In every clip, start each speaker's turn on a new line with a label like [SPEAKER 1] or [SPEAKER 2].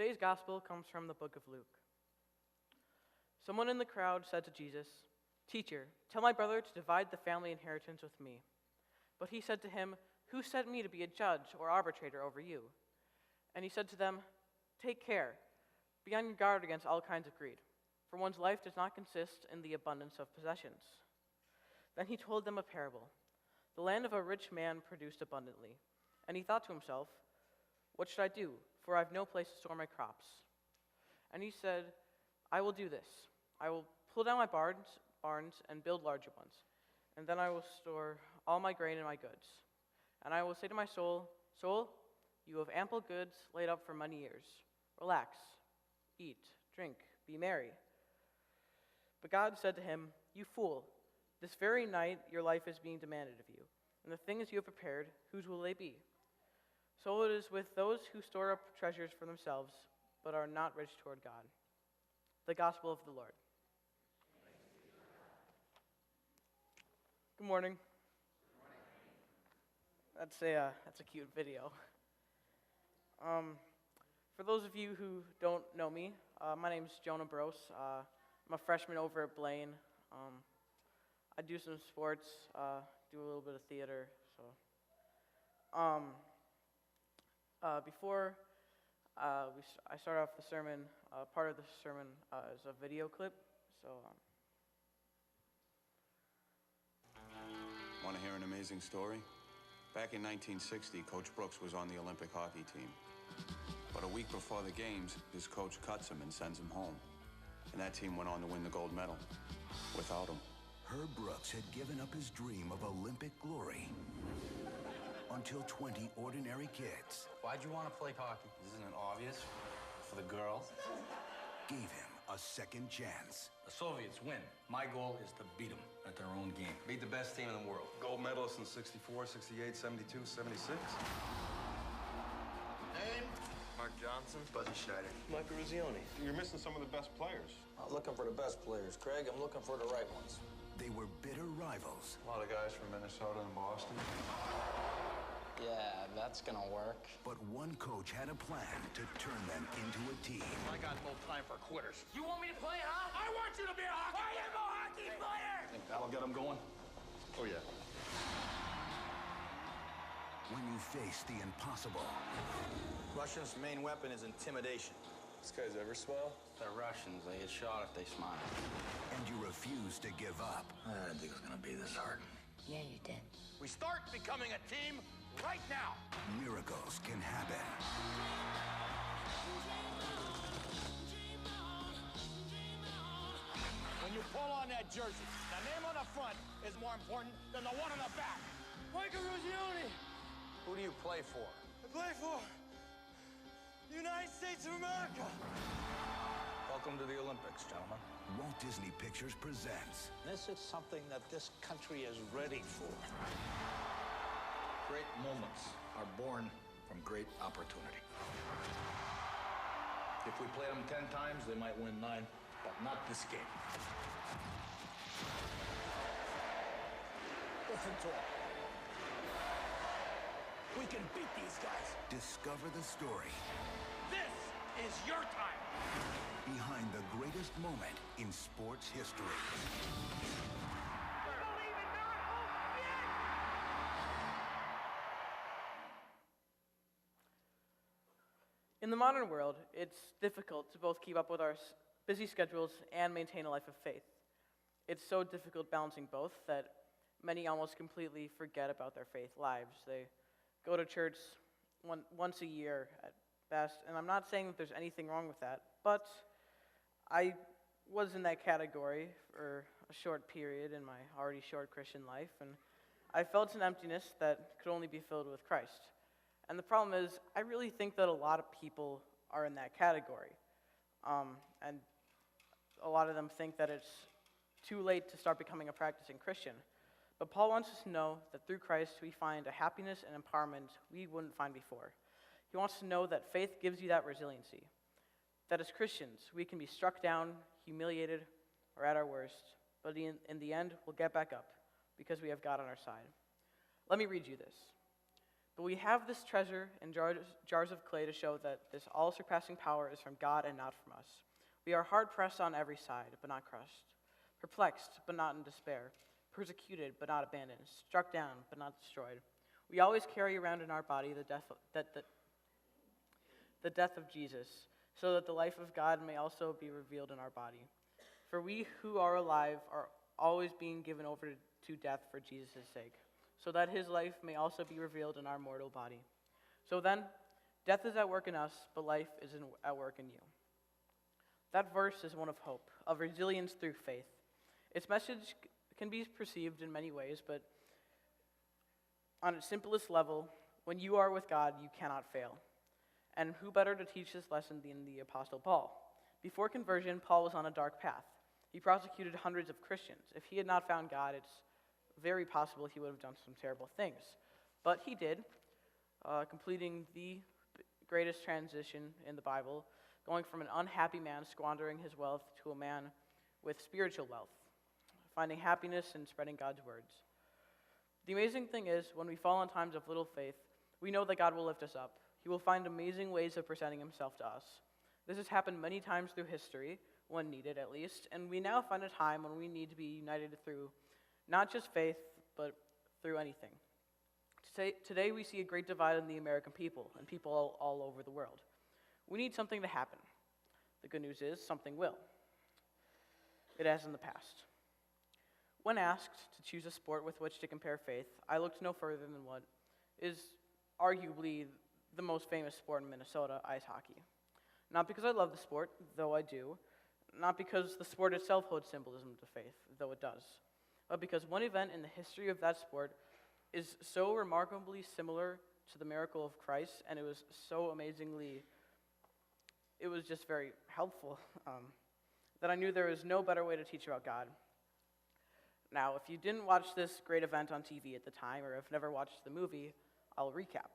[SPEAKER 1] Today's gospel comes from the book of Luke. Someone in the crowd said to Jesus, "Teacher, tell my brother to divide the family inheritance with me." But he said to him, "Who sent me to be a judge or arbitrator over you?" And he said to them, "Take care, be on your guard against all kinds of greed, for one's life does not consist in the abundance of possessions." Then he told them a parable. The land of a rich man produced abundantly, and he thought to himself, "What should I do? For I have no place to store my crops." And he said, "I will do this. I will pull down my barns and build larger ones, and then I will store all my grain and my goods. And I will say to my soul, 'Soul, you have ample goods laid up for many years. Relax, eat, drink, be merry.' But God said to him, 'You fool, this very night your life is being demanded of you, and the things you have prepared, whose will they be?' So it is with those who store up treasures for themselves, but are not rich toward God." The Gospel of the Lord. Good morning. That's a cute video. For those of you who don't know me, my name's Jonah. I'm a freshman over at Blaine. I do some sports, do a little bit of theater. So, before I start off the sermon, part of the sermon is a video clip. So.
[SPEAKER 2] Want to hear an amazing story? Back in 1960, Coach Brooks was on the Olympic hockey team. But a week before the games, his coach cuts him and sends him home. And that team went on to win the gold medal without him.
[SPEAKER 3] Herb Brooks had given up his dream of Olympic glory until 20 ordinary kids
[SPEAKER 4] Why'd you want to play hockey?
[SPEAKER 5] Isn't it obvious? For the girls?
[SPEAKER 3] gave him a second chance.
[SPEAKER 4] The Soviets win. My goal is to beat them at their own game.
[SPEAKER 5] Beat the best team in the world.
[SPEAKER 6] Gold medalists in 64, 68, 72, 76.
[SPEAKER 5] Name?
[SPEAKER 6] Mark Johnson.
[SPEAKER 5] Buzzy Schneider.
[SPEAKER 6] Mike Ruzioni. You're missing some of the best players.
[SPEAKER 7] I'm not looking for the best players, Craig. I'm looking for the right ones.
[SPEAKER 3] They were bitter rivals.
[SPEAKER 6] A lot of guys from Minnesota and Boston.
[SPEAKER 7] Yeah, that's gonna work.
[SPEAKER 3] But one coach had a plan to turn them into a team.
[SPEAKER 4] I got no time for quitters.
[SPEAKER 8] You want me to play, huh?
[SPEAKER 4] I want you to be a hockey
[SPEAKER 8] I am a hockey player!
[SPEAKER 4] Think that'll get them going?
[SPEAKER 6] Oh, yeah.
[SPEAKER 3] When you face the impossible,
[SPEAKER 7] Russians' main weapon is intimidation.
[SPEAKER 6] This guy's ever smile?
[SPEAKER 7] The Russians, they get shot if they smile.
[SPEAKER 3] and you refuse to give up,
[SPEAKER 4] I didn't think it was gonna be this hard.
[SPEAKER 8] Yeah, you did.
[SPEAKER 4] We start becoming a team right now.
[SPEAKER 3] miracles can happen.
[SPEAKER 4] When you pull on that jersey, the name on the front is more important than the one on the back.
[SPEAKER 8] Michael Ruzioni!
[SPEAKER 7] Who do you play for?
[SPEAKER 8] I play for the United States of America!
[SPEAKER 4] Welcome to the Olympics, gentlemen.
[SPEAKER 3] Walt Disney Pictures presents
[SPEAKER 9] This is something that this country is ready for.
[SPEAKER 4] Great moments are born from great opportunity. If we play them 10 times, they might win 9, but not this game. Listen to them. We can beat these guys.
[SPEAKER 3] Discover the story
[SPEAKER 4] This is your time.
[SPEAKER 3] behind the greatest moment in sports history.
[SPEAKER 1] In the modern world, it's difficult to both keep up with our busy schedules and maintain a life of faith. It's so difficult balancing both that many almost completely forget about their faith lives. They go to church once a year at best, and I'm not saying that there's anything wrong with that, but I was in that category for a short period in my already short Christian life, and I felt an emptiness that could only be filled with Christ. And the problem is, I really think that a lot of people are in that category. And a lot of them think that it's too late to start becoming a practicing Christian. But Paul wants us to know that through Christ we find a happiness and empowerment we wouldn't find before. He wants to know that faith gives you that resiliency. That as Christians, we can be struck down, humiliated, or at our worst, but in the end, we'll get back up because we have God on our side. Let me read you this. But we have this treasure in jars of clay to show that this all-surpassing power is from God and not from us. We are hard-pressed on every side, but not crushed, perplexed, but not in despair, persecuted, but not abandoned, struck down, but not destroyed. We always carry around in our body the death of Jesus, so that the life of God may also be revealed in our body. For we who are alive are always being given over to death for Jesus' sake, so that his life may also be revealed in our mortal body. So then, death is at work in us, but life is at work in you. That verse is one of hope, of resilience through faith. Its message can be perceived in many ways, but on its simplest level, when you are with God, you cannot fail. And who better to teach this lesson than the Apostle Paul? Before conversion, Paul was on a dark path. He prosecuted hundreds of Christians. If he had not found God, it's very possible he would have done some terrible things. But he did, completing the greatest transition in the Bible, going from an unhappy man squandering his wealth to a man with spiritual wealth, finding happiness and spreading God's words. The amazing thing is, when we fall in times of little faith, we know that God will lift us up. He will find amazing ways of presenting himself to us. This has happened many times through history, when needed at least, and we now find a time when we need to be united through not just faith, but through anything. Today we see a great divide in the American people and people all over the world. We need something to happen. The good news is something will. It has in the past. When asked to choose a sport with which to compare faith, I looked no further than what is arguably the most famous sport in Minnesota, ice hockey. Not because I love the sport, though I do. Not because the sport itself holds symbolism to faith, though it does. But because one event in the history of that sport is so remarkably similar to the miracle of Christ, and it was so amazingly, it was just very helpful, that I knew there was no better way to teach about God. Now, if you didn't watch this great event on TV at the time, or have never watched the movie, I'll recap.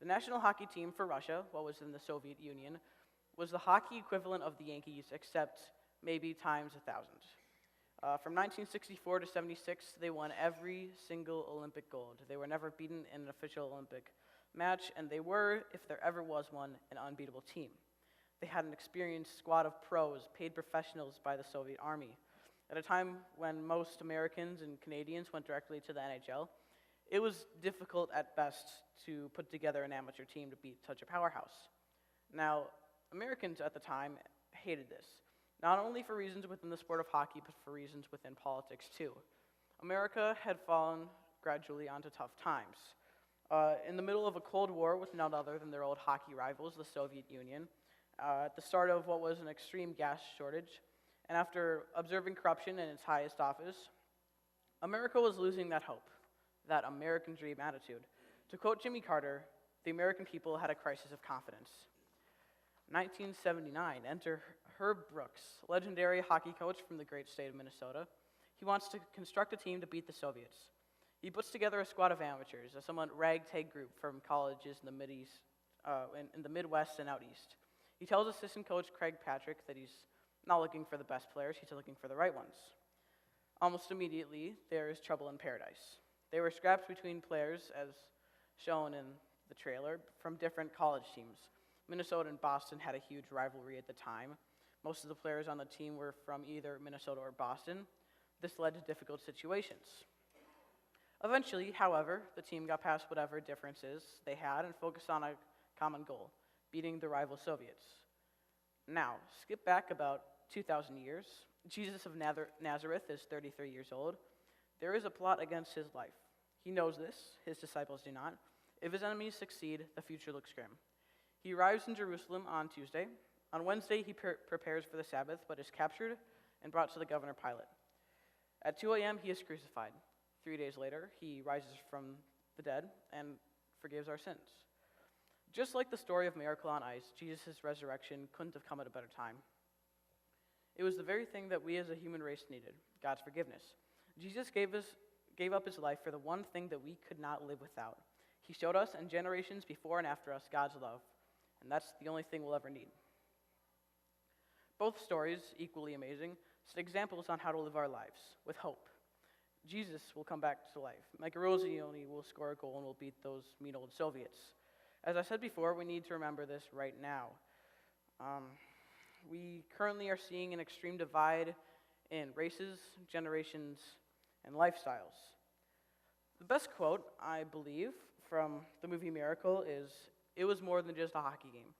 [SPEAKER 1] The national hockey team for Russia, what was in the Soviet Union, was the hockey equivalent of the Yankees, except maybe times 1,000. From 1964 to 76, they won every single Olympic gold. They were never beaten in an official Olympic match, and they were, if there ever was one, an unbeatable team. They had an experienced squad of pros, paid professionals by the Soviet Army. At a time when most Americans and Canadians went directly to the NHL, it was difficult at best to put together an amateur team to beat such a powerhouse. Now, Americans at the time hated this, not only for reasons within the sport of hockey, but for reasons within politics too. America had fallen gradually onto tough times. In the middle of a Cold War with none other than their old hockey rivals, the Soviet Union, at the start of what was an extreme gas shortage, and after observing corruption in its highest office, America was losing that hope, that American dream attitude. To quote Jimmy Carter, the American people had a crisis of confidence. 1979, enter Herb Brooks, legendary hockey coach from the great state of Minnesota. He wants to construct a team to beat the Soviets. He puts together a squad of amateurs, a somewhat ragtag group from colleges in the Midwest and out east. He tells assistant coach Craig Patrick that he's not looking for the best players, he's looking for the right ones. Almost immediately, there is trouble in paradise. There were scraps between players, as shown in the trailer, from different college teams. Minnesota and Boston had a huge rivalry at the time. Most of the players on the team were from either Minnesota or Boston. This led to difficult situations. Eventually, however, the team got past whatever differences they had and focused on a common goal, beating the rival Soviets. Now, skip back about 2,000 years. Jesus of Nazareth is 33 years old. There is a plot against his life. He knows this, his disciples do not. If his enemies succeed, the future looks grim. He arrives in Jerusalem on Tuesday. On Wednesday, he prepares for the Sabbath, but is captured and brought to the governor Pilate. At 2 a.m., he is crucified. 3 days later, he rises from the dead and forgives our sins. Just like the story of Miracle on Ice, Jesus' resurrection couldn't have come at a better time. It was the very thing that we as a human race needed, God's forgiveness. Jesus gave up his life for the one thing that we could not live without. He showed us and generations before and after us God's love, and that's the only thing we'll ever need. Both stories, equally amazing, set examples on how to live our lives with hope. Jesus will come back to life. Mike Erozione will score a goal and will beat those mean old Soviets. As I said before, we need to remember this right now. We currently are seeing an extreme divide in races, generations, and lifestyles. The best quote, I believe, from the movie Miracle is, "It was more than just a hockey game."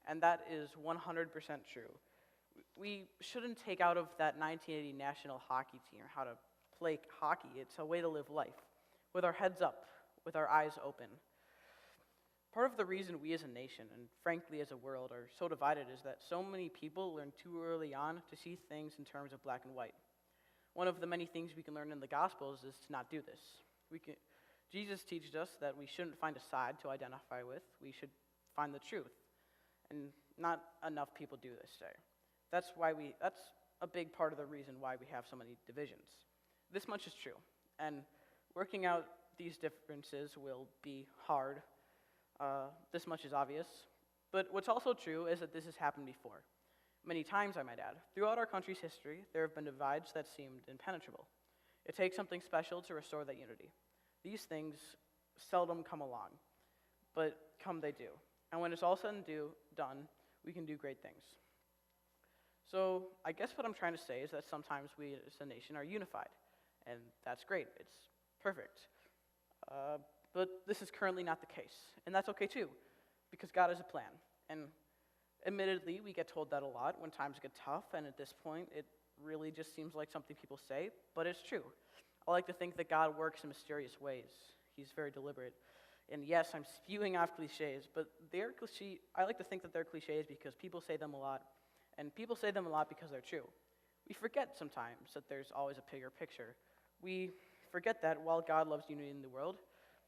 [SPEAKER 1] And that is 100% true. We shouldn't take out of that 1980 national hockey team how to play hockey. It's a way to live life, with our heads up, with our eyes open. Part of the reason we as a nation, and frankly as a world, are so divided is that so many people learn too early on to see things in terms of black and white. One of the many things we can learn in the Gospels is to not do this. Jesus teaches us that we shouldn't find a side to identify with. We should find the truth. And not enough people do this today. That's a big part of the reason why we have so many divisions. This much is true. And working out these differences will be hard. This much is obvious. But what's also true is that this has happened before. Many times, I might add. Throughout our country's history, there have been divides that seemed impenetrable. It takes something special to restore that unity. These things seldom come along, but come they do. And when it's all said and done, we can do great things. So I guess what I'm trying to say is that sometimes we as a nation are unified, and that's great. It's perfect. But this is currently not the case, and that's okay too, because God has a plan. And admittedly, we get told that a lot when times get tough, and at this point, it really just seems like something people say, but it's true. I like to think that God works in mysterious ways. He's very deliberate. And yes, I'm spewing off cliches, but I like to think that they're cliches because people say them a lot, and people say them a lot because they're true. We forget sometimes that there's always a bigger picture. We forget that while God loves unity in the world,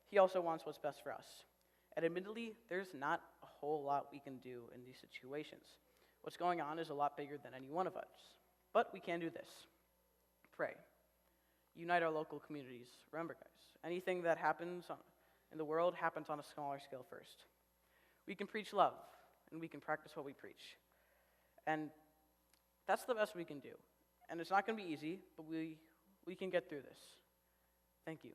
[SPEAKER 1] he also wants what's best for us. And admittedly, there's not a whole lot we can do in these situations. What's going on is a lot bigger than any one of us. But we can do this. Pray. Unite our local communities. Remember, guys, anything that happens in the world happens on a smaller scale first. We can preach love, and we can practice what we preach. And that's the best we can do. And it's not going to be easy, but we can get through this. Thank you.